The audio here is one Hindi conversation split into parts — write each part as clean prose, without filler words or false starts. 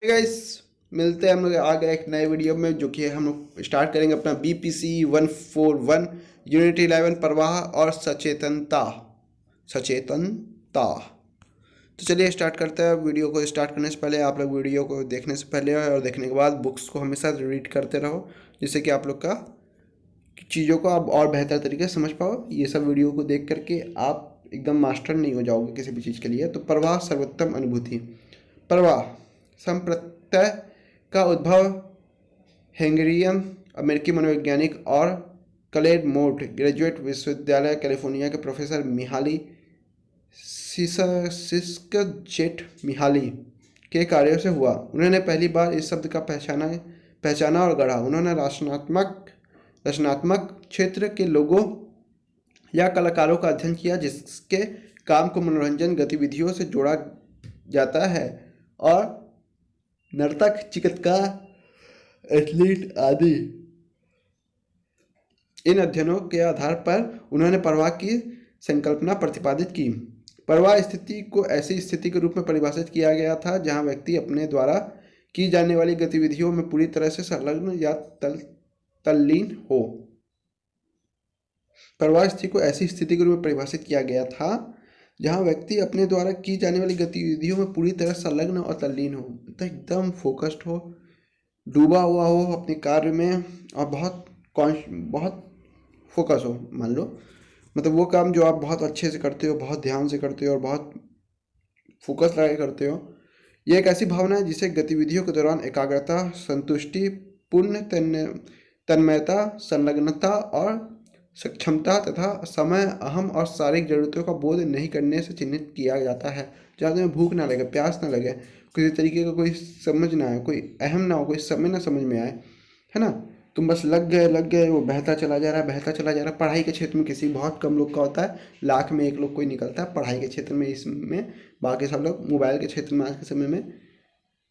गाइस, मिलते हैं हम लोग आ गए एक नए वीडियो में, जो कि हम लोग स्टार्ट करेंगे अपना BPC 141 यूनिट 11 प्रवाह और सचेतनता। सचेतनता। तो चलिए स्टार्ट करते हैं। वीडियो को स्टार्ट करने से पहले आप लोग वीडियो को देखने से पहले और देखने के बाद बुक्स को हमेशा रीड करते रहो, जिससे कि आप लोग का चीज़ों को आप और बेहतर तरीके से समझ पाओ। ये सब वीडियो को देख करके आप एकदम मास्टर नहीं हो जाओगे किसी भी चीज़ के लिए। तो प्रवाह सर्वोत्तम अनुभूति। प्रवाह संप्रत्यय का उद्भव हेंगरियन अमेरिकी मनोवैज्ञानिक और क्लेड मोट ग्रेजुएट विश्वविद्यालय कैलिफोर्निया के प्रोफेसर मिहाली सिस्कजेट मिहाली के कार्यों से हुआ। उन्होंने पहली बार इस शब्द का पहचाना और गढ़ा। उन्होंने रचनात्मक क्षेत्र के लोगों या कलाकारों का अध्ययन किया जिसके काम को मनोरंजन गतिविधियों से जोड़ा जाता है, और नर्तक, चिकित्सक, एथलीट आदि। इन अध्ययनों के आधार पर उन्होंने प्रवाह की संकल्पना प्रतिपादित की। प्रवाह स्थिति को ऐसी स्थिति के रूप में परिभाषित किया गया था जहां व्यक्ति अपने द्वारा की जाने वाली गतिविधियों में पूरी तरह से संलग्न या तल्लीन हो। प्रवाह स्थिति को ऐसी स्थिति के रूप में परिभाषित किया गया था जहां व्यक्ति अपने द्वारा की जाने वाली गतिविधियों में पूरी तरह संलग्न और तल्लीन हो, तो एकदम फोकस्ड हो, डूबा हुआ हो अपने कार्य में, और बहुत फोकस हो। मान लो मतलब वो काम जो आप बहुत अच्छे से करते हो, बहुत ध्यान से करते हो और बहुत फोकस लगा करते हो, ये एक ऐसी भावना है जिसे गतिविधियों के दौरान एकाग्रता, संतुष्टि, पूर्ण तन्मयता, संलग्नता और सक्षमता तथा समय, अहम और शारीरिक जरूरतों का बोध नहीं करने से चिन्हित किया जाता है। जहाँ तुम्हें भूख ना लगे, प्यास ना लगे, किसी तरीके का कोई समझ ना आए, कोई अहम ना हो, कोई समय ना समझ में आए, है ना, तुम बस लग गए, वो बहता चला जा रहा है। पढ़ाई के क्षेत्र में किसी बहुत कम लोग का होता है, लाख में एक लोग कोई निकलता है पढ़ाई के क्षेत्र में। इसमें बाकी सब लोग मोबाइल के क्षेत्र में आज के समय में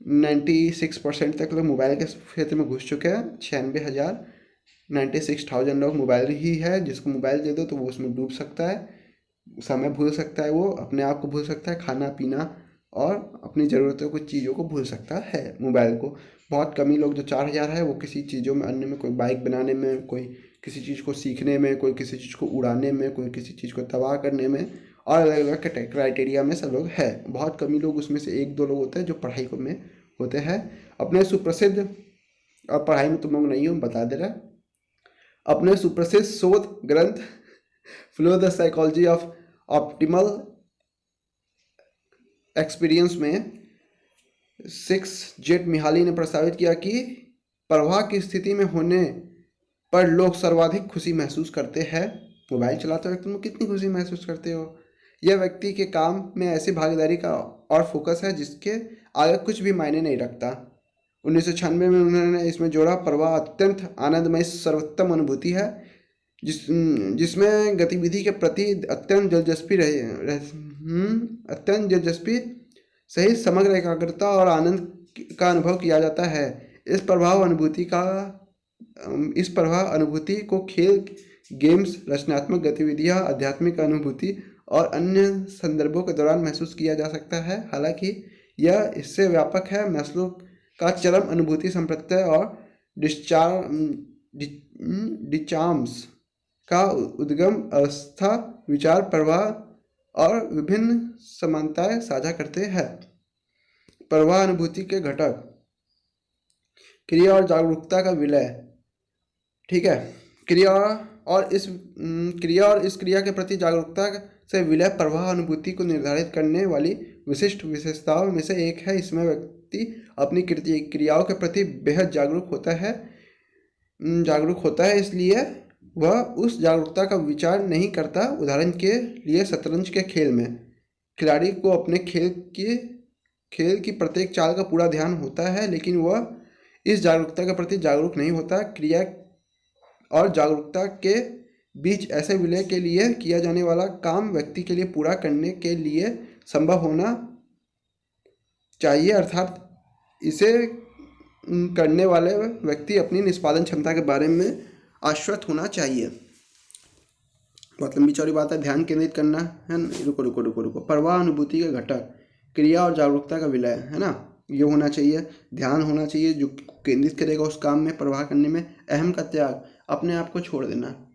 96% तक लोग मोबाइल के क्षेत्र में घुस चुके हैं। 96,000 लोग मोबाइल ही है। जिसको मोबाइल दे दो तो वो उसमें डूब सकता है, समय भूल सकता है, वो अपने आप को भूल सकता है, खाना पीना और अपनी ज़रूरतों कुछ चीज़ों को भूल सकता है मोबाइल को। बहुत कम ही लोग, जो 4,000 है, वो किसी चीज़ों में, अन्य में, कोई बाइक बनाने में, कोई किसी चीज़ को सीखने में, कोई किसी चीज़ को उड़ाने में, कोई किसी चीज़ को तबाह करने में, और अलग अलग क्राइटेरिया में सब लोग है। बहुत कम ही लोग, उसमें से 1-2 लोग होते हैं जो पढ़ाई को में होते हैं। अपने सुप्रसिद्ध, और पढ़ाई में तुम लोग नहीं हो, बता दे रहा, अपने सुप्रसिद्ध शोध ग्रंथ flow the psychology of optimal experience में सिस्कजेट मिहाली ने प्रस्तावित किया कि प्रवाह की स्थिति में होने पर लोग सर्वाधिक खुशी महसूस करते हैं। मोबाइल चलाते वक्त तुम कितनी खुशी महसूस करते हो। यह व्यक्ति के काम में ऐसी भागीदारी का और फोकस है जिसके आगे कुछ भी मायने नहीं रखता। 1996 में उन्होंने इसमें जोड़ा, प्रवाह अत्यंत आनंदमय सर्वोत्तम अनुभूति है जिसमें गतिविधि के प्रति अत्यंत दिलचस्पी सहित समग्र एकाग्रता और आनंद का अनुभव किया जाता है। इस प्रवाह अनुभूति को खेल, गेम्स, रचनात्मक गतिविधियां, आध्यात्मिक अनुभूति और अन्य संदर्भों के दौरान महसूस किया जा सकता है। हालांकि यह इससे व्यापक है। मैस्लो का चरम अनुभूति संप्रत्यय और डिचार्म्स का उद्गम अवस्था विचार, प्रवाह और विभिन्न समानताएं साझा करते हैं। प्रवाह अनुभूति के घटक: क्रिया और जागरूकता का विलय। ठीक है, क्रिया और इस क्रिया के प्रति जागरूकता से विलय प्रवाह अनुभूति को निर्धारित करने वाली विशिष्ट विशेषताओं में से एक है। इसमें व्यक्ति अपनी क्रियाओं के प्रति बेहद जागरूक होता है, इसलिए वह उस जागरूकता का विचार नहीं करता। उदाहरण के लिए शतरंज के खेल में खिलाड़ी को अपने खेल की प्रत्येक चाल का पूरा ध्यान होता है, लेकिन वह इस जागरूकता के प्रति जागरूक नहीं होता। क्रिया और जागरूकता के बीच ऐसे विलय के लिए किया जाने वाला काम व्यक्ति के लिए पूरा करने के लिए संभव होना चाहिए, अर्थात इसे करने वाले व्यक्ति अपनी निष्पादन क्षमता के बारे में आश्वस्त होना चाहिए। बहुत लंबी चौड़ी बात है, ध्यान केंद्रित करना है। रुको। प्रवाह अनुभूति के घटक: क्रिया और जागरूकता का विलय, है ना। ये होना चाहिए, ध्यान होना चाहिए जो केंद्रित करेगा उस काम में, प्रवाह करने में। अहम का त्याग, अपने आप को छोड़ देना।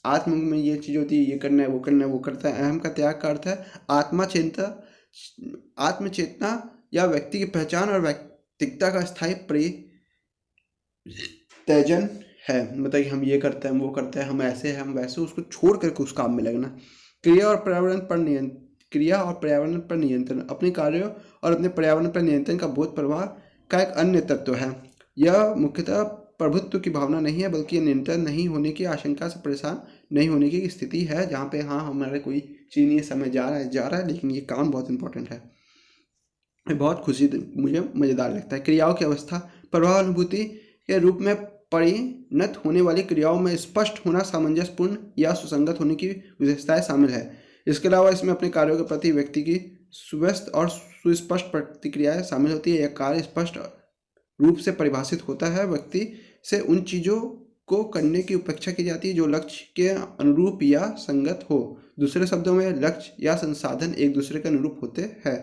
आत्म में ये चीज़ होती है, ये करना है, वो करना है, वो करता है। अहम का त्याग का अर्थ है आत्मचेतना या व्यक्ति की पहचान और व्यक्तिकता का स्थायी परित्यजन है। मतलब कि हम ये करते हैं, हम वो करते हैं, हम ऐसे हैं, हम वैसे, उसको छोड़ करके उस काम में लगना। क्रिया और पर्यावरण पर नियंत्रण, अपने कार्यों और अपने पर्यावरण पर नियंत्रण का बोध प्रवाह का एक अन्य तत्व है। यह मुख्यतः प्रभुत्व की भावना नहीं है, बल्कि नियंत्रण नहीं होने की आशंका से परेशान नहीं होने की स्थिति है, जहाँ पे हाँ हमारे कोई चीज़ नहीं, समय जा रहा है, लेकिन ये काम बहुत इंपॉर्टेंट है। बहुत मुझे मज़ेदार लगता है। क्रियाओं की अवस्था, प्रवाह अनुभूति के रूप में परिणत होने वाली क्रियाओं में स्पष्ट होना, सामंजस्यपूर्ण या सुसंगत होने की विशेषताएं शामिल है। इसके अलावा इसमें अपने कार्यों के प्रति व्यक्ति की सुव्यस्त और सुस्पष्ट प्रतिक्रियाएं शामिल होती है। यह कार्य स्पष्ट रूप से परिभाषित होता है, व्यक्ति से उन चीज़ों को करने की अपेक्षा की जाती है जो लक्ष्य के अनुरूप या संगत हो। दूसरे शब्दों में लक्ष्य या संसाधन एक दूसरे के अनुरूप होते हैं।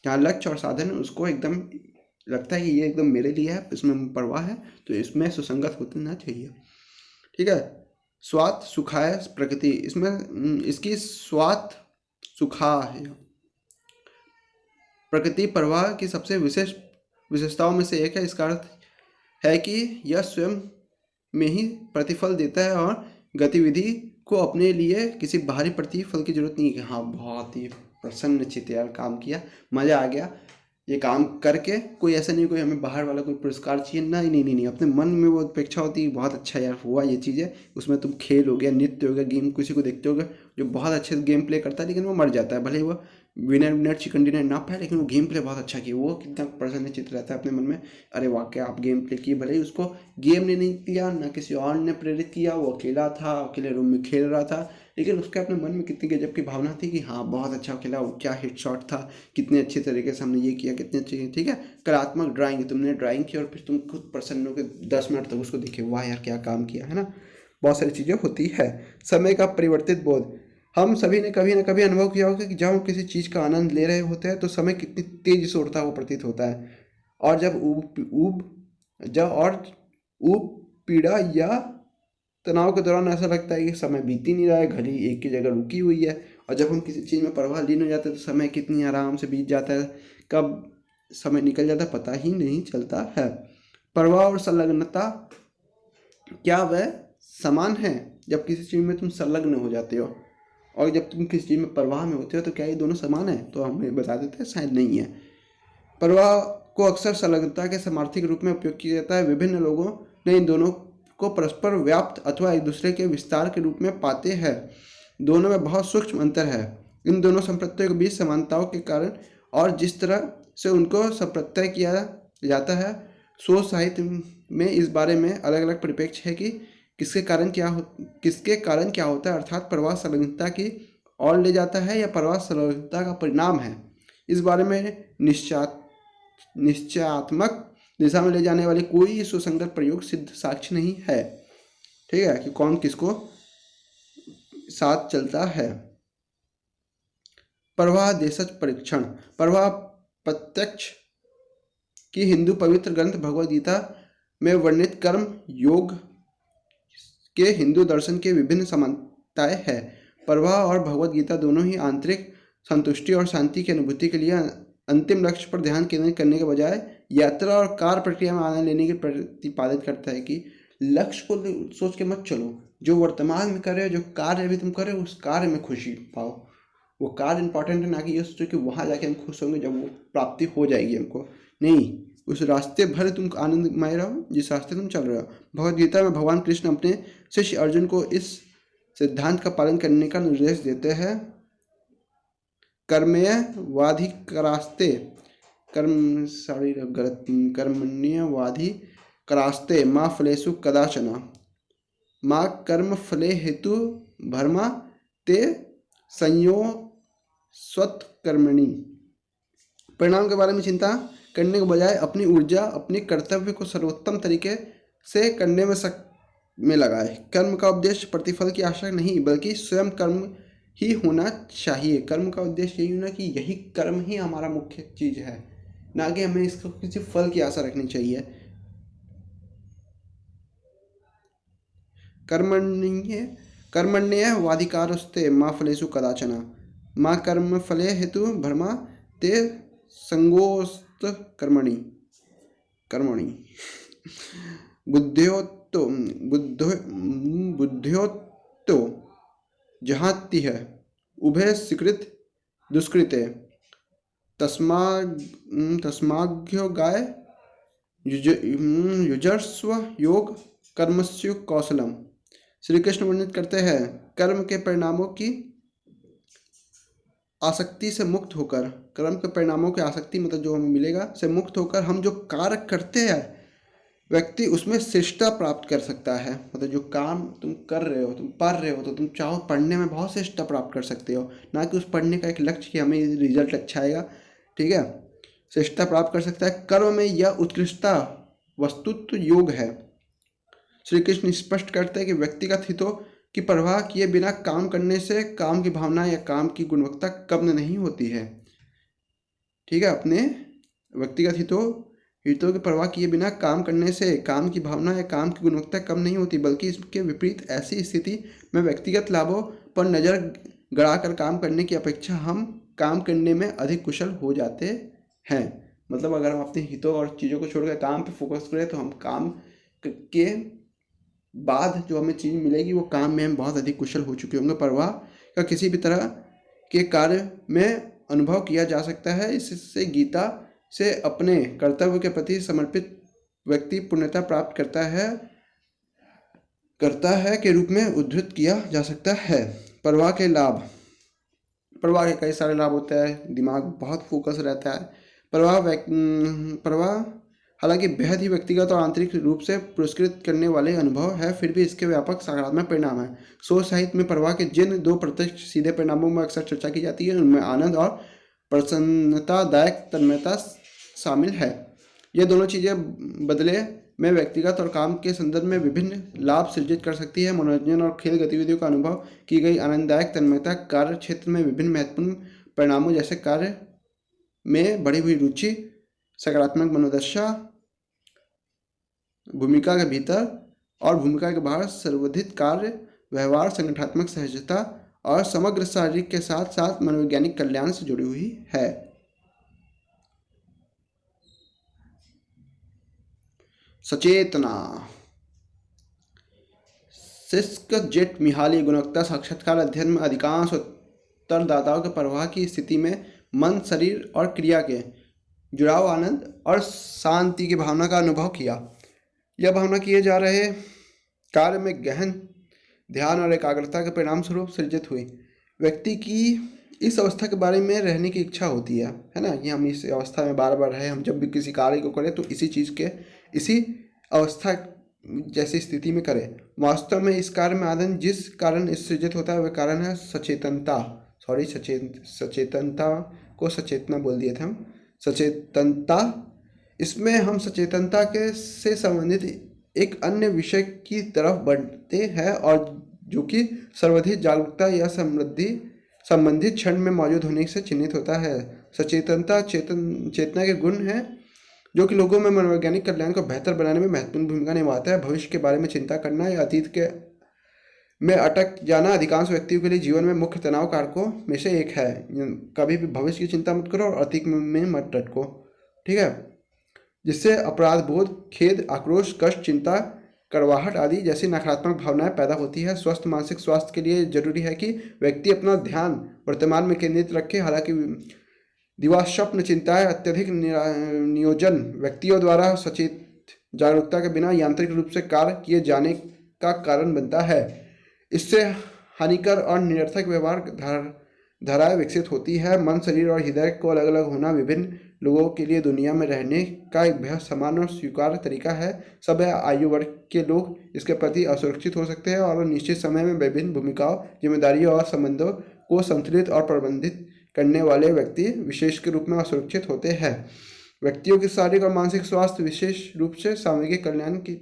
यहाँ लक्ष्य और साधन उसको एकदम लगता है कि ये एकदम मेरे लिए है, इसमें परवाह है, तो इसमें सुसंगत होना चाहिए। ठीक है। स्वात सुखाय प्रकृति, इसमें इसकी स्वात सुखा है, प्रकृति प्रवाह की सबसे विशेषताओं में से एक है। इसका अर्थ है कि यह स्वयं में ही प्रतिफल देता है और गतिविधि को अपने लिए किसी बाहरी प्रतिफल की जरूरत नहीं है कि हाँ बहुत ही प्रसन्न चित्त यार काम किया, मज़ा आ गया ये काम करके। कोई ऐसा नहीं कोई हमें बाहर वाला कोई पुरस्कार चाहिए, नहीं, अपने मन में वो अपेक्षा होती है बहुत अच्छा यार हुआ ये चीज़ है। उसमें तुम खेल हो गया, नृत्य हो गया, गेम, किसी को देखते होगे जो बहुत अच्छे से गेम प्ले करता है लेकिन वो मर जाता है, भले वो विनर चिकन डिनर ना पाए, लेकिन वो गेम प्ले बहुत अच्छा किया, वो कितना प्रसन्न चित्त रहता है अपने मन में, अरे वाकई आप गेम प्ले किए। भले ही उसको गेम ने नहीं किया, ना किसी और ने प्रेरित किया, वो अकेला था, अकेले रूम में खेल रहा था, लेकिन उसके अपने मन में कितनी गजब की भावना थी कि हाँ बहुत अच्छा खेला, वो क्या हिट शॉट था, कितने अच्छे तरीके से हमने ये किया, कितने अच्छे। ठीक है। कलात्मक ड्राइंग, तुमने ड्राइंग की और फिर तुम खुद प्रसन्न हो के 10 मिनट तक उसको देखे, वाह यार क्या काम किया, है ना। बहुत सारी चीज़ें होती है। समय का परिवर्तित बोध, हम सभी ने कभी ना कभी अनुभव किया होगा कि जब हम किसी चीज़ का आनंद ले रहे होते हैं तो समय कितनी तेजी से उड़ता हुआ प्रतीत होता है, और जब ऊब पीड़ा या तनाव के दौरान ऐसा लगता है कि समय बीत ही नहीं रहा है, घड़ी एक ही जगह रुकी हुई है। और जब हम किसी चीज़ में प्रवाह लीन हो जाते हैं तो समय कितनी आराम से बीत जाता है, कब समय निकल जाता है पता ही नहीं चलता है। प्रवाह और संलग्नता, क्या वह समान है? जब किसी चीज़ में तुम संलग्न हो जाते हो और जब तुम किसी चीज़ में प्रवाह में होते हो तो क्या ये दोनों समान है? तो हम बता देते हैं शायद नहीं है। प्रवाह को अक्सर संलग्नता के समार्थी के रूप में उपयोग किया जाता है। विभिन्न लोगों ने इन दोनों को परस्पर व्याप्त अथवा एक दूसरे के विस्तार के रूप में पाते हैं। दोनों में बहुत सूक्ष्म अंतर है। इन दोनों संप्रत्ययों के बीच समानताओं के कारण और जिस तरह से उनको संप्रत्यय किया जाता है, शोध साहित्य में इस बारे में अलग अलग परिप्रेक्ष्य है कि किसके कारण क्या होता है, अर्थात प्रवाह संलग्नता की ओर ले जाता है या प्रवाह संलग्नता का परिणाम है। इस बारे में निश्चयात्मक दिशा में ले जाने वाली कोई सुसंगत प्रयोग सिद्ध साक्ष्य नहीं है। ठीक है, कि कौन किसको साथ चलता है। प्रवाह देशज परीक्षण, प्रवाह प्रत्यक्ष की हिंदू पवित्र ग्रंथ भगवद गीता में वर्णित कर्म योग के हिंदू दर्शन के विभिन्न समानताएं हैं। प्रवाह और भगवद गीता दोनों ही आंतरिक संतुष्टि और शांति की अनुभूति के लिए अंतिम लक्ष्य पर ध्यान केंद्रित करने के बजाय यात्रा और कार्य प्रक्रिया में आनंद लेने की प्रतिपादित करता है कि लक्ष्य को सोच के मत चलो, जो वर्तमान में कर रहे हो, जो कार्य अभी तुम कर रहे हो उस कार्य में खुशी पाओ। वो कार्य इंपॉर्टेंट है, ना कि ये सोचो कि वहाँ जाके हम खुश होंगे जब वो प्राप्ति हो जाएगी हमको। नहीं, उस रास्ते भर तुम आनंदमय रहो जिस रास्ते तुम चल रहे हो। भगवद गीता में भगवान कृष्ण अपने शिष्य अर्जुन को इस सिद्धांत का पालन करने का निर्देश देते हैं। कर्मण्यवाधिकरास्ते माँ फलेषु कदाचन माँ कर्म फले हेतु भरमा ते संयोगस्त्वकर्मणि। परिणाम के बारे में चिंता करने के बजाय अपनी ऊर्जा अपने कर्तव्य को सर्वोत्तम तरीके से करने में लगाए। कर्म का उद्देश्य प्रतिफल की आशा नहीं, बल्कि स्वयं कर्म ही होना चाहिए। कर्म का उद्देश्य यही होना कि यही कर्म ही हमारा मुख्य चीज़ है, ना कि हमें इसको किसी फल की आशा रखनी चाहिए। कर्मण्य कर्मण्य वाधिकारस्ते माँ फलेषु कदाचन माँ कर्म फले हेतु भरमा ते संगोस्त कर्मणि कर्मणि बुद्ध्योत्तो बुद्धो बुद्ध्योत्तो जहाति है उभय स्वीकृत दुष्कृते तस्मा तस्माघ्यो गाय युजस्व योग कर्मस्यु कौशलम। श्री कृष्ण वर्णित करते हैं कर्म के परिणामों की आसक्ति से मुक्त होकर, कर्म के परिणामों की आसक्ति मतलब जो हमें मिलेगा से मुक्त होकर हम जो कार्य करते हैं व्यक्ति उसमें श्रेष्ठता प्राप्त कर सकता है। मतलब जो काम तुम कर रहे हो, तुम पढ़ रहे हो तो तुम चाहो पढ़ने में बहुत श्रेष्ठता प्राप्त कर सकते हो, ना कि उस पढ़ने का एक लक्ष्य कि हमें रिजल्ट अच्छा आएगा। ठीक है, श्रेष्ठता प्राप्त कर सकता है। कर्म में यह उत्कृष्टता वस्तुत्व योग है। श्री कृष्ण स्पष्ट करते हैं कि व्यक्तिगत हितों की परवाह किए बिना काम करने से काम की भावना या काम की गुणवत्ता कम नहीं होती है। ठीक है, अपने व्यक्तिगत हितों की परवाह किए बिना काम करने से काम की भावना या काम की गुणवत्ता कम नहीं होती, बल्कि इसके विपरीत ऐसी स्थिति में व्यक्तिगत लाभों पर नज़र गड़ाकर काम करने की अपेक्षा हम काम करने में अधिक कुशल हो जाते हैं। मतलब अगर हम अपने हितों और चीज़ों को छोड़कर काम पे फोकस करें तो हम काम के बाद जो हमें चीज़ मिलेगी वो काम में हम बहुत अधिक कुशल हो चुके होंगे। परवाह का किसी भी तरह के कार्य में अनुभव किया जा सकता है। इससे गीता से अपने कर्तव्य के प्रति समर्पित व्यक्ति पूर्णता प्राप्त करता है के रूप में उद्धृत किया जा सकता है। परवाह के लाभ, परवाह के कई सारे लाभ होते हैं। दिमाग बहुत फोकस रहता है। परवाह हालांकि बेहद ही व्यक्तिगत और आंतरिक रूप से पुरस्कृत करने वाले अनुभव है, फिर भी इसके व्यापक सकारात्मक परिणाम है। सोच साहित्य में परवाह के जिन दो प्रत्यक्ष सीधे परिणामों में अक्सर चर्चा की जाती है उनमें आनंद और प्रसन्नतादायक तन्मयता शामिल है। ये दोनों चीज़ें बदले में व्यक्तिगत और काम के संदर्भ में विभिन्न लाभ सृजित कर सकती है। मनोरंजन और खेल गतिविधियों का अनुभव की गई आनंददायक तन्मयता कार्य क्षेत्र में विभिन्न महत्वपूर्ण परिणामों जैसे कार्य में बढ़ी हुई रुचि, सकारात्मक मनोदशा, भूमिका के भीतर और भूमिका के बाहर सर्वोधित कार्य व्यवहार, संगठनात्मक सहजता और समग्र शारीरिक के साथ साथ मनोवैज्ञानिक कल्याण से जुड़ी हुई है। सचेतना, सिस्क जेट मिहाली गुणवत्ता साक्षात्कार अध्ययन में अधिकांश उत्तरदाताओं के परवाह की स्थिति में मन, शरीर और क्रिया के जुड़ाव, आनंद और शांति की भावना का अनुभव किया। यह भावना किए जा रहे कार्य में गहन ध्यान और एकाग्रता के परिणाम स्वरूप सृजित हुई। व्यक्ति की इस अवस्था के बारे में रहने की इच्छा होती है ना, ये हम इस अवस्था में बार बार रहें। हम जब भी किसी कार्य को करें तो इसी अवस्था जैसी स्थिति में करें। वास्तव में इस कार्य में आनंद जिस कारण इस सृजित होता है वह कारण है सचेतनता। सचेतनता को सचेतना बोल दिए थे हम। सचेतनता, इसमें हम सचेतनता के से संबंधित एक अन्य विषय की तरफ बढ़ते हैं और जो कि सर्वाधिक जागरूकता या संबंधित क्षण में मौजूद होने से चिन्हित होता है। सचेतनता चेतना के गुण है जो कि लोगों में मनोवैज्ञानिक कल्याण को बेहतर बनाने में महत्वपूर्ण भूमिका निभाता है। भविष्य के बारे में चिंता करना या अतीत के में अटक जाना अधिकांश व्यक्तियों के लिए जीवन में मुख्य तनाव कारकों में से एक है। कभी भी भविष्य की चिंता मत करो और अतीत में मत अटको। ठीक है, जिससे अपराध बोध, खेद, आक्रोश, कष्ट, चिंता, कड़वाहट आदि जैसी नकारात्मक भावनाएं पैदा होती है। स्वस्थ मानसिक स्वास्थ्य के लिए जरूरी है कि व्यक्ति अपना ध्यान वर्तमान में केंद्रित रखे। हालांकि दिवास्वप्न चिंताएं अत्यधिक नियोजन व्यक्तियों द्वारा सचेत जागरूकता के बिना यांत्रिक रूप से कार्य किए जाने का कारण बनता है। इससे हानिकर और निरर्थक व्यवहार धाराएं विकसित होती है। मन, शरीर और हृदय को अलग अलग होना विभिन्न लोगों के लिए दुनिया में रहने का एक बेहद समान और स्वीकार्य तरीका है। सब आयु वर्ग के लोग इसके प्रति असुरक्षित हो सकते हैं और निश्चित समय में विभिन्न भूमिकाओं, जिम्मेदारियों और संबंधों को संतुलित और प्रबंधित करने वाले व्यक्ति विशेष के रूप में असुरक्षित होते हैं। व्यक्तियों के शारीरिक और मानसिक स्वास्थ्य विशेष रूप से सामूहिक कल्याण की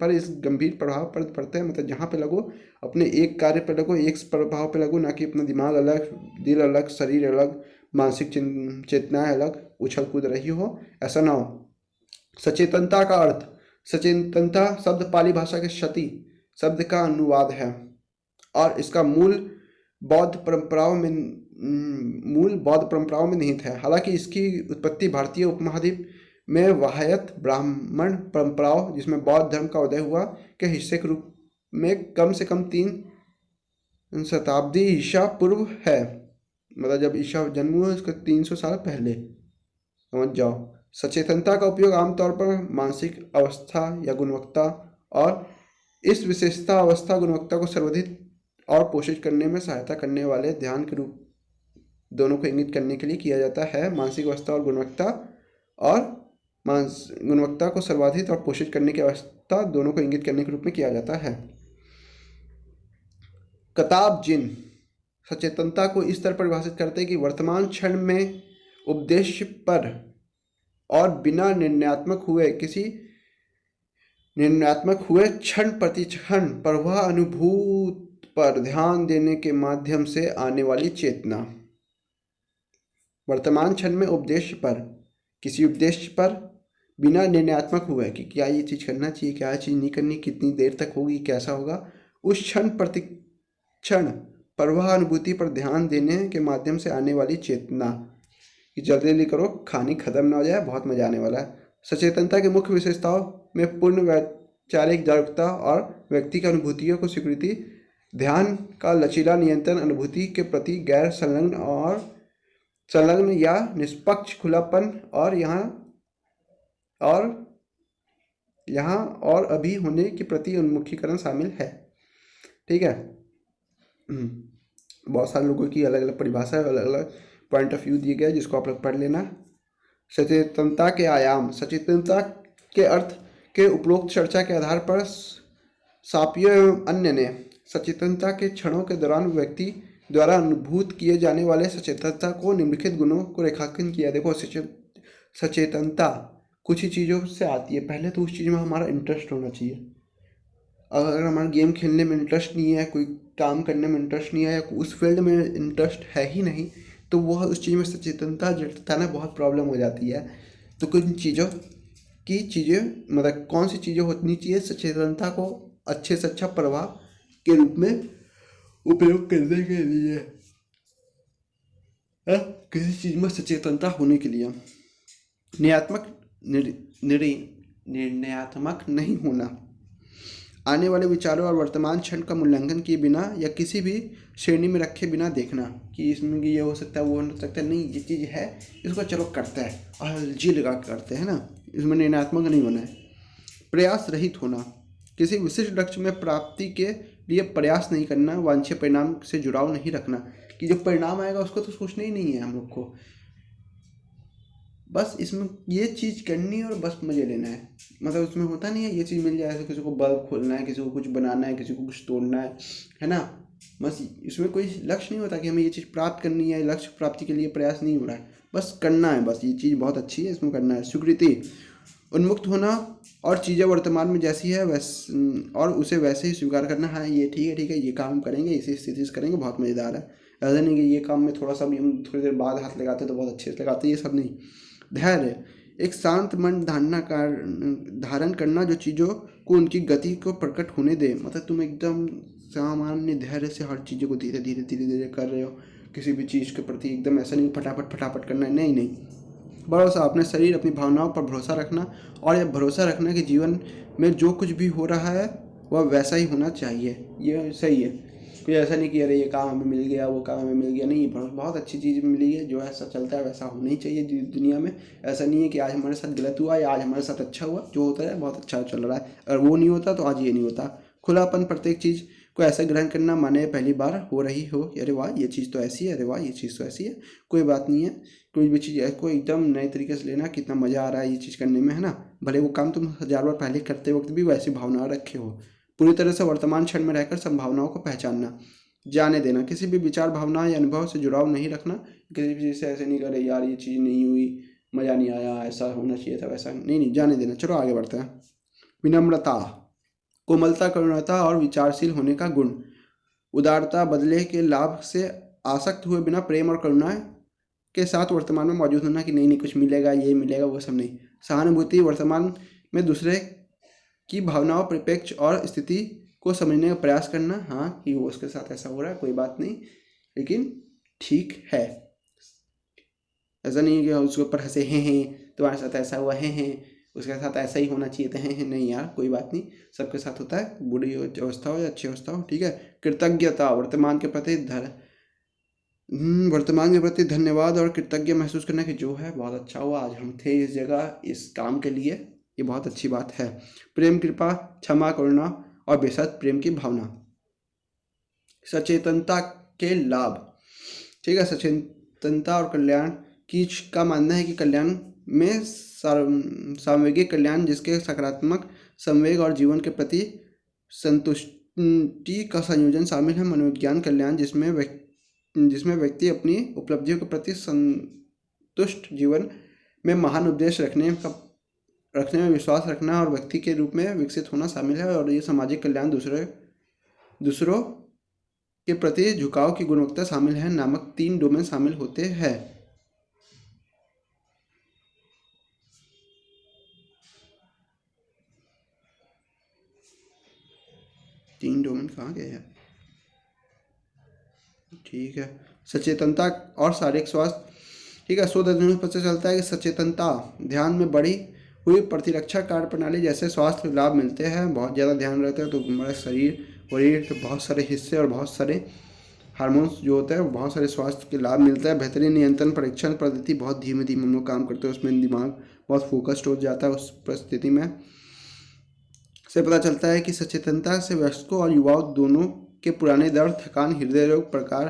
पर इस गंभीर प्रभाव पड़ते हैं। मतलब जहाँ पे लगो अपने एक कार्य पर लगो, एक प्रभाव पे लगो, ना कि अपना दिमाग अलग, दिल अलग, शरीर अलग, मानसिक चेतनाएं अलग उछल कूद रही हो, ऐसा ना हो। सचेतनता का अर्थ, सचेतनता शब्द पाली भाषा के सति शब्द का अनुवाद है और इसका मूल बौद्ध परंपराओं में निहित है। हालांकि इसकी उत्पत्ति भारतीय उपमहाद्वीप में वाह्यत ब्राह्मण परंपराओं, जिसमें बौद्ध धर्म का उदय हुआ, के हिस्से के रूप में कम से कम 3 शताब्दी ईसा पूर्व है। मतलब जब ईसा जन्म हुआ उसके 300 साल पहले, समझ जाओ। सचेतनता का उपयोग आमतौर पर मानसिक अवस्था या गुणवत्ता और इस विशेषता अवस्था गुणवत्ता को संवर्धित और पोषित करने में सहायता करने वाले ध्यान के रूप दोनों को इंगित करने के लिए किया जाता है। मानसिक अवस्था और गुणवत्ता को सर्वाधित और पोषित करने की अवस्था दोनों को इंगित करने के रूप में किया जाता है। कताब जिन सचेतनता को इस तरह परिभाषित करते हैं कि वर्तमान क्षण में उपदेश पर और बिना निर्णयात्मक हुए क्षण प्रतिक्षण प्रवाह अनुभूत पर ध्यान देने के माध्यम से आने वाली चेतना। वर्तमान क्षण में उद्देश्य पर, किसी उद्देश्य पर बिना निर्णयात्मक हुए कि क्या ये चीज़ करना चाहिए, क्या चीज़ नहीं करनी, कितनी देर तक होगी, कैसा होगा, उस क्षण प्रतिक्षण प्रवाह अनुभूति पर ध्यान देने के माध्यम से आने वाली चेतना कि जल्दी जल्दी करो, खानी खत्म ना हो जाए, बहुत मजा आने वाला है। सचेतनता की मुख्य विशेषताओं में पूर्ण वैचारिक जागरूकता और व्यक्ति की अनुभूतियों को स्वीकृति, ध्यान का लचीला नियंत्रण, अनुभूति के प्रति गैर संलग्न या निष्पक्ष खुलापन और यहाँ और अभी होने के प्रति उन्मुखीकरण शामिल है। ठीक है। बहुत सारे लोगों की अलग अलग परिभाषा है, अलग अलग पॉइंट ऑफ व्यू दिए गए, जिसको आप लोग पढ़ लेना। सचेतनता के आयाम, सचेतनता के अर्थ के उपरोक्त चर्चा के आधार पर सापियो एवं अन्य ने सचेतनता के क्षणों के दौरान व्यक्ति द्वारा अनुभूत किए जाने वाले सचेतनता को निम्नलिखित गुणों को रेखांकन किया। देखो, सचेतनता कुछ ही चीज़ों से आती है। पहले तो उस चीज़ में हमारा इंटरेस्ट होना चाहिए। अगर हमारा गेम खेलने में इंटरेस्ट नहीं है, कोई काम करने में इंटरेस्ट नहीं है, या उस फील्ड में इंटरेस्ट है ही नहीं, तो वह उस चीज़ में सचेतनता जताना बहुत प्रॉब्लम हो जाती है। तो कुछ चीज़ें मतलब कौन सी चीज़ें होनी चाहिए सचेतनता को अच्छे से अच्छा प्रभाव के रूप में उपयोग करने के लिए, किसी चीज़ में सचेतनता होने के लिए निर्णयात्मक नहीं होना, आने वाले विचारों और वर्तमान क्षण का मूल्यांकन किए बिना या किसी भी श्रेणी में रखे बिना देखना कि इसमें ये हो सकता है, वो हो सकता है, नहीं ये चीज़ है, इसको चलो करते हैं और जी लगा करते हैं ना, इसमें निर्णयात्मक नहीं होना है। प्रयास रहित होना, किसी विशिष्ट लक्ष्य में प्राप्ति के लिए प्रयास नहीं करना, वांछनीय परिणाम से जुड़ाव नहीं रखना कि जो परिणाम आएगा उसको तो सोचना ही नहीं है हम लोग को, बस इसमें ये चीज़ करनी है और बस मज़े लेना है। मतलब उसमें होता नहीं है ये चीज़ मिल जाए, किसी को बल्ब खोलना है, किसी को कुछ बनाना है, किसी को कुछ तोड़ना है ना, बस इसमें कोई लक्ष्य नहीं होता कि हमें ये चीज़ प्राप्त करनी है, लक्ष्य प्राप्ति के लिए प्रयास नहीं हो रहा है, बस करना है, बस ये चीज़ बहुत अच्छी है, इसमें करना है। स्वीकृति, उन्मुक्त होना और चीज़ें वर्तमान में जैसी है और उसे वैसे ही स्वीकार करना। हाँ ये ठीक है, ये काम करेंगे, इसी स्थिति से करेंगे, बहुत मज़ेदार है। ऐसा नहीं कि ये काम में थोड़ा सा भी हम थोड़ी देर बाद हाथ लगाते तो बहुत अच्छे से लगाते, ये सब नहीं। धैर्य, एक शांत मन धारण करना जो चीज़ों को उनकी गति को प्रकट होने दे। मतलब तुम एकदम सामान्य धैर्य से हर चीज़ों को धीरे धीरे कर रहे हो, किसी भी चीज़ के प्रति एकदम ऐसा नहीं फटाफट करना है, नहीं। भरोसा, अपने शरीर अपनी भावनाओं पर भरोसा रखना और यह भरोसा रखना कि जीवन में जो कुछ भी हो रहा है वह वैसा ही होना चाहिए, ये सही है। कोई ऐसा नहीं कि अरे ये काम हमें मिल गया, वो काम हमें मिल गया, नहीं, बहुत अच्छी चीज़ मिली है, जो ऐसा चलता है वैसा होना ही चाहिए दुनिया में। ऐसा नहीं है कि आज हमारे साथ गलत हुआ या आज हमारे साथ अच्छा हुआ, जो होता है बहुत अच्छा चल रहा है, अगर वो नहीं होता तो आज ये नहीं होता। खुलापन, प्रत्येक चीज़ को ऐसा ग्रहण करना माने पहली बार हो रही हो, अरे वाह ये चीज़ तो ऐसी है, अरे वाह ये चीज़ तो ऐसी है, कोई बात नहीं है। कोई भी चीज़ को एकदम नए तरीके से लेना, कितना मज़ा आ रहा है ये चीज़ करने में, है ना, भले वो काम तुम 1000 बार पहले करते वक्त भी वैसी भावना रखे हो। पूरी तरह से वर्तमान क्षण में रहकर संभावनाओं को पहचानना, जाने देना, किसी भी विचार, भावना या अनुभव से जुड़ाव नहीं रखना, किसी भी चीज़ से ऐसे नहीं करे यार ये चीज़ नहीं हुई, मज़ा नहीं आया, ऐसा होना चाहिए था, वैसा नहीं, जाने देना। चलो आगे बढ़ते हैं। विनम्रता, कोमलता, करुणता और विचारशील होने का गुण। उदारता, बदले के लाभ से आसक्त हुए बिना प्रेम और करुणा के साथ वर्तमान में मौजूद होना कि नहीं नहीं कुछ मिलेगा, ये मिलेगा, वो सब नहीं। सहानुभूति वर्तमान में दूसरे की भावनाओं, परिप्रेक्ष्य और स्थिति को समझने का प्रयास करना। हाँ कि वो उसके साथ ऐसा हो रहा है, कोई बात नहीं, लेकिन ठीक है। ऐसा नहीं है कि उसके ऊपर हंसे हैं तुम्हारे साथ ऐसा हुआ है उसके साथ ऐसा ही होना चाहिए था, हैं नहीं यार कोई बात नहीं, सबके साथ होता है, बुरी अवस्था हो या अच्छी अवस्था हो, ठीक है। कृतज्ञता वर्तमान के प्रति धन्यवाद और कृतज्ञ महसूस करना कि जो है बहुत अच्छा हुआ, आज हम थे इस जगह इस काम के लिए, ये बहुत अच्छी बात है। प्रेम, कृपा, क्षमा, करुणा और बेहद प्रेम की भावना। सचेतनता के लाभ, ठीक है। सचेतनता और कल्याण का मानना है कि कल्याण में सामूहिक कल्याण जिसके सकारात्मक संवेग और जीवन के प्रति संतुष्टि का संयोजन शामिल है। मनोविज्ञान कल्याण जिसमें व्यक्ति अपनी उपलब्धियों के प्रति संतुष्ट जीवन में महान उद्देश्य रखने में विश्वास रखना और व्यक्ति के रूप में विकसित होना शामिल है। और ये सामाजिक कल्याण दूसरों के प्रति झुकाव की गुणवत्ता शामिल है नामक 3 डोमेन शामिल होते हैं। 3 डोमेन कहाँ गए हैं, ठीक है। सचेतनता और शारीरिक स्वास्थ्य, ठीक है। शोध अध्ययनों से पता चलता है कि सचेतनता ध्यान में बढ़ी हुई प्रतिरक्षा कार्य प्रणाली जैसे स्वास्थ्य लाभ मिलते हैं। बहुत ज़्यादा ध्यान रहता है तो हमारे शरीर के बहुत सारे हिस्से और बहुत सारे हार्मोन्स जो होते हैं बहुत सारे स्वास्थ्य के लाभ मिलता है। बेहतरीन नियंत्रण परीक्षण पद्धति, बहुत धीमे धीमे हम लोग काम करते हैं, उसमें दिमाग बहुत फोकस्ड हो जाता है उस परिस्थिति में। से पता चलता है कि सचेतनता से वयस्कों और युवाओं दोनों के पुराने दर्द, थकान, हृदय रोग, प्रकार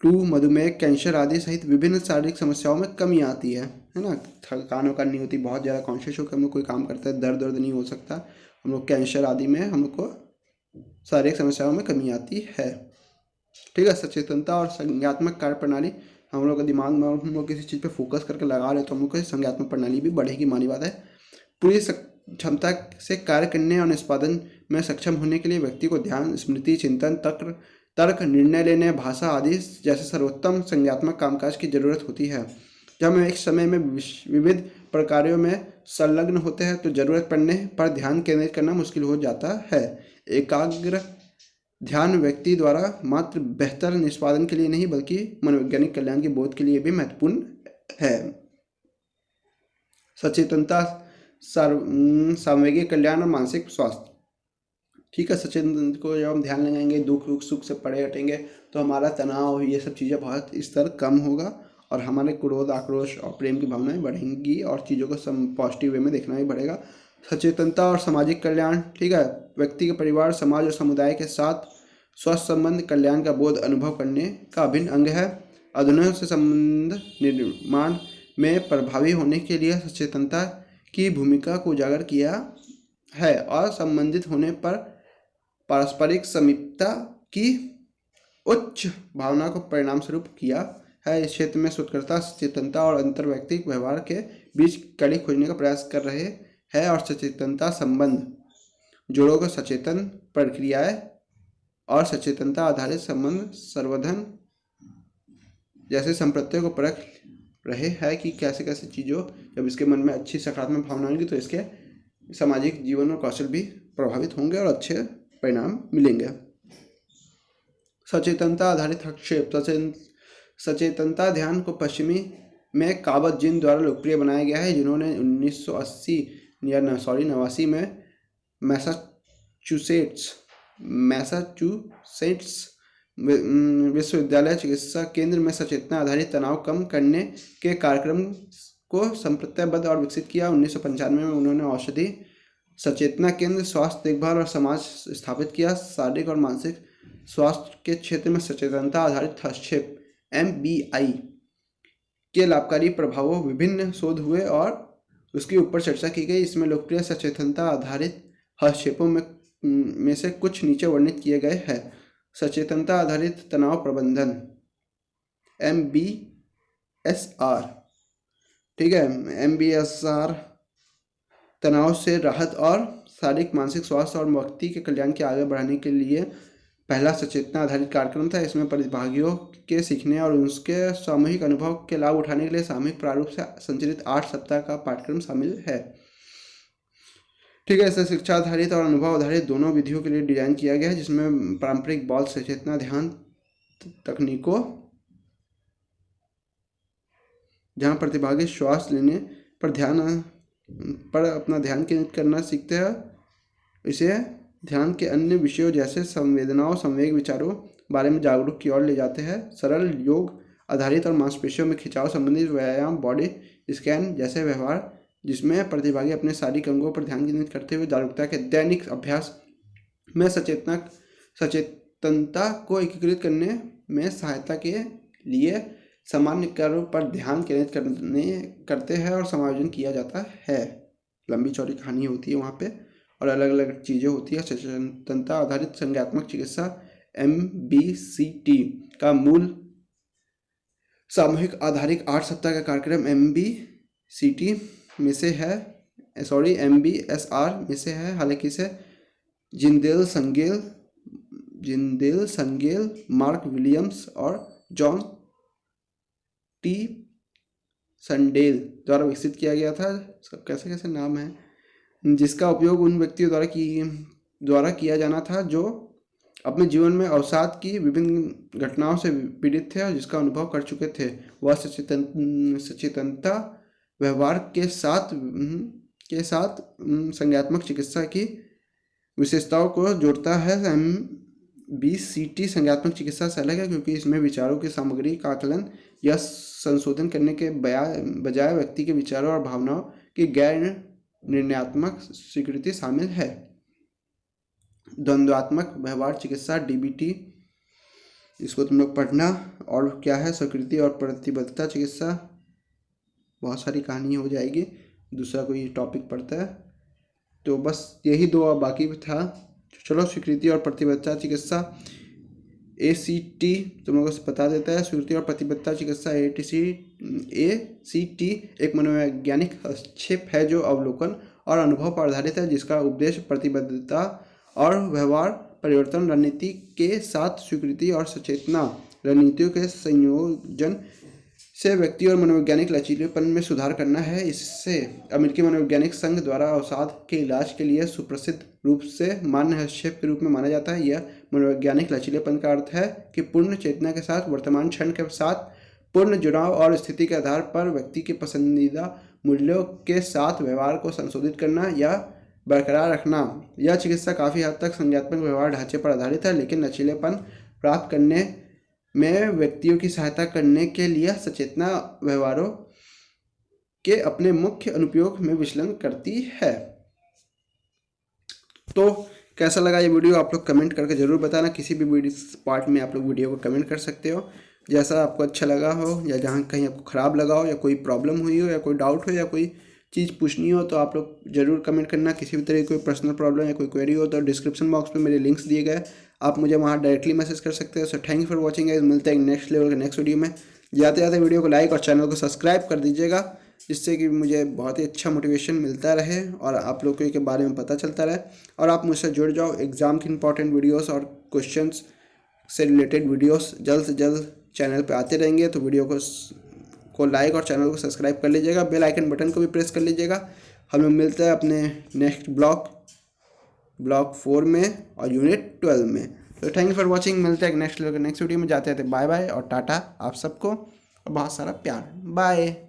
2, मधुमेह, कैंसर आदि सहित विभिन्न शारीरिक समस्याओं में कमी आती है ना। थकान वकान नहीं होती, बहुत ज़्यादा कॉन्शियस होकर हम लोग कोई काम करते हैं, दर्द नहीं हो सकता, हम लोग कैंसर आदि में हम लोग को शारीरिक समस्याओं में कमी आती है, ठीक है। सचेतनता और संज्ञात्मक कार्य प्रणाली, हम लोग का दिमाग में हम लोग किसी चीज़ पे फोकस करके लगा रहे तो हम लोग की संज्ञात्मक प्रणाली भी बढ़ेगी, मानी बात है। पूरी क्षमता से कार्य करने और निष्पादन में सक्षम होने के लिए व्यक्ति को ध्यान, स्मृति, चिंतन, तर्क, निर्णय लेने, भाषा आदि जैसे सर्वोत्तम संज्ञात्मक कामकाज की जरूरत होती है। जब हम एक समय में विविध प्रकारों में संलग्न होते हैं तो जरूरत पड़ने पर ध्यान केंद्रित करना मुश्किल हो जाता है। एकाग्र ध्यान व्यक्ति द्वारा मात्र बेहतर निष्पादन के लिए नहीं बल्कि मनोवैज्ञानिक कल्याण के बोध के लिए भी महत्वपूर्ण है। सचेतनता, सामूहिक कल्याण और मानसिक स्वास्थ्य, ठीक है। सचेतन को जब हम ध्यान लगाएंगे, दुख सुख से परे हटेंगे तो हमारा तनाव, ये सब चीज़ें बहुत स्तर कम होगा और हमारे क्रोध, आक्रोश और प्रेम की भावनाएं बढ़ेंगी और चीज़ों को पॉजिटिव वे में देखना भी बढ़ेगा। सचेतनता और सामाजिक कल्याण, ठीक है। व्यक्ति के परिवार, समाज और समुदाय के साथ स्वस्थ संबंध, कल्याण का बोध अनुभव करने का अभिन्न अंग है। अधुनिक से संबंध निर्माण में प्रभावी होने के लिए सचेतनता की भूमिका को उजागर किया है और संबंधित होने पर पारस्परिक समीपता की उच्च भावना को परिणाम स्वरूप किया है। इस क्षेत्र में शोधकर्ता सचेतनता और अंतर्वैयक्तिक व्यवहार के बीच कड़ी खोजने का प्रयास कर रहे हैं और सचेतनता संबंध जोड़ों को सचेतन प्रक्रियाएं और सचेतनता आधारित संबंध संवर्धन जैसे संप्रत्यय को परख रहे हैं कि कैसे कैसे चीज़ों, जब इसके मन में अच्छी सकारात्मक भावना होंगी तो इसके सामाजिक जीवन और कौशल भी प्रभावित होंगे और अच्छे परिणाम मिलेंगे। सचेतनता आधारित हस्तक्षेप, सचेतनता ध्यान को पश्चिमी में काबत जिन द्वारा लोकप्रिय बनाया गया है, जिन्होंने 1989 में मैसाचुसेट्स विश्वविद्यालय चिकित्सा केंद्र में सचेतना आधारित तनाव कम करने के कार्यक्रम को संप्रत्ययबद्ध और विकसित किया। 1995 में उन्होंने औषधि सचेतना केंद्र, स्वास्थ्य देखभाल और समाज स्थापित किया। शारीरिक और मानसिक स्वास्थ्य के क्षेत्र में सचेतनता आधारित हस्तक्षेप MBI के लाभकारी प्रभावों विभिन्न शोध हुए और उसके ऊपर चर्चा की गई। इसमें लोकप्रिय सचेतनता आधारित हस्तक्षेपों में से कुछ नीचे वर्णित किए गए हैं। सचेतनता आधारित तनाव प्रबंधन MBSR, ठीक है। MBSR तनाव से राहत और शारीरिक मानसिक स्वास्थ्य और व्यक्ति के कल्याण के आगे बढ़ाने के लिए पहला सचेतना आधारित कार्यक्रम था। इसमें प्रतिभागियों के सीखने और उसके सामूहिक अनुभव के लाभ उठाने के लिए सामूहिक प्रारूप से संचालित 8 सप्ताह का पाठ्यक्रम शामिल है। ठीक है, इसे शिक्षा आधारित और अनुभव आधारित दोनों विधियों के लिए डिजाइन किया गया है, जिसमें पारंपरिक बौद्ध सचेतना ध्यान तकनीकों जहाँ प्रतिभागी श्वास लेने पर अपना ध्यान केंद्रित करना सीखते हैं, इसे ध्यान के अन्य विषयों जैसे संवेदनाओं, संवेग, विचारों बारे में जागरूक की ओर ले जाते हैं। सरल योग आधारित और मांसपेशियों में खिंचाव संबंधित व्यायाम, बॉडी स्कैन जैसे व्यवहार, जिसमें प्रतिभागी अपने शारीरिक अंगों पर ध्यान केंद्रित करते हुए जागरूकता के दैनिक अभ्यास में सचेतनता को एकीकृत करने में सहायता के लिए सामान्य कार्यों पर ध्यान केंद्रित करते हैं और समायोजन किया जाता है। लंबी चौड़ी कहानी होती है वहाँ पे और अलग अलग चीज़ें होती है। सचेतनता आधारित संज्ञानात्मक चिकित्सा MBCT का मूल सामूहिक आधारित 8 सप्ताह का कार्यक्रम MBSR में से है। हालांकि इसे जिंदेल संगेल, मार्क विलियम्स और जॉन टी संडेल द्वारा विकसित किया गया था। सब कैसे कैसे नाम है, जिसका उपयोग उन व्यक्तियों द्वारा किया जाना था जो अपने जीवन में अवसाद की विभिन्न घटनाओं से पीड़ित थे और जिसका अनुभव कर चुके थे। वह सचेतनता व्यवहार के साथ संज्ञानात्मक चिकित्सा की विशेषताओं को जोड़ता है। MBCT संज्ञानात्मक चिकित्सा से अलग है क्योंकि इसमें विचारों की सामग्री का आकलन या संशोधन करने के बजाय व्यक्ति के विचारों और भावनाओं की गैर निर्णयात्मक स्वीकृति शामिल है। द्वंद्वात्मक व्यवहार चिकित्सा DBT, इसको तुम लोग पढ़ना। और क्या है, स्वीकृति और प्रतिबद्धता चिकित्सा, बहुत सारी कहानी हो जाएगी, दूसरा कोई टॉपिक पढ़ता है। तो बस यही दो बाकी था। चलो, स्वीकृति और प्रतिबद्धता चिकित्सा ACT तुम लोगों से बता देता है। स्वीकृति और प्रतिबद्धता चिकित्सा ACT एक मनोवैज्ञानिक हस्तक्षेप है जो अवलोकन और अनुभव पर आधारित है, जिसका उद्देश्य प्रतिबद्धता और व्यवहार परिवर्तन रणनीति के साथ स्वीकृति और सचेतना रणनीतियों के संयोजन से व्यक्ति और मनोवैज्ञानिक लचीलेपन में सुधार करना है। इससे अमेरिकी मनोवैज्ञानिक संघ द्वारा अवसाद के इलाज के लिए सुप्रसिद्ध रूप से मान्य हस्तक्षेप के रूप में माना जाता है। यह मनोवैज्ञानिक लचीलेपन का अर्थ है कि पूर्ण चेतना के साथ वर्तमान क्षण के साथ पूर्ण जुड़ाव और स्थिति के आधार पर व्यक्ति के पसंदीदा मूल्यों के साथ व्यवहार को संशोधित करना या बरकरार रखना। यह चिकित्सा काफ़ी हद तक संज्ञानात्मक व्यवहार ढांचे पर आधारित है, लेकिन लचीलेपन प्राप्त करने में व्यक्तियों की सहायता करने के लिए सचेतना व्यवहारों के अपने मुख्य अनुप्रयोग में विचलन करती है। तो कैसा लगा ये वीडियो, आप लोग कमेंट करके ज़रूर बताना। किसी भी पार्ट में आप लोग वीडियो को कमेंट कर सकते हो, जैसा आपको अच्छा लगा हो या जहाँ कहीं आपको ख़राब लगा हो या कोई प्रॉब्लम हुई हो या कोई डाउट हो या कोई चीज़ पूछनी हो तो आप लोग ज़रूर कमेंट करना। किसी भी तरह की कोई पर्सनल प्रॉब्लम या कोई क्वेरी हो तो डिस्क्रिप्शन बॉक्स में मेरे लिंक्स दिए गए, आप मुझे वहाँ डायरेक्टली मैसेज कर सकते हो। So thank you for watching guys, मिलते हैं नेक्स्ट लेवल के नेक्स्ट वीडियो में। जाते जाते वीडियो को लाइक और चैनल को सब्सक्राइब कर दीजिएगा, जिससे कि मुझे बहुत ही अच्छा मोटिवेशन मिलता रहे और आप लोगों के बारे में पता चलता रहे और आप मुझसे जुड़ जाओ। एग्ज़ाम की इंपॉर्टेंट वीडियोस और क्वेश्चंस से रिलेटेड वीडियोस जल्द से जल्द चैनल पे आते रहेंगे। तो वीडियो को लाइक और चैनल को सब्सक्राइब कर लीजिएगा, बेल आइकन बटन को भी प्रेस कर लीजिएगा। हम लोग मिलते हैं अपने नेक्स्ट ब्लॉक 4 में और यूनिट 12 में। तो थैंक यू फॉर वॉचिंग, मिलते हैं नेक्स्ट वीडियो में। जाते बाय बाय और टाटा आप सबको और बहुत सारा प्यार। बाय।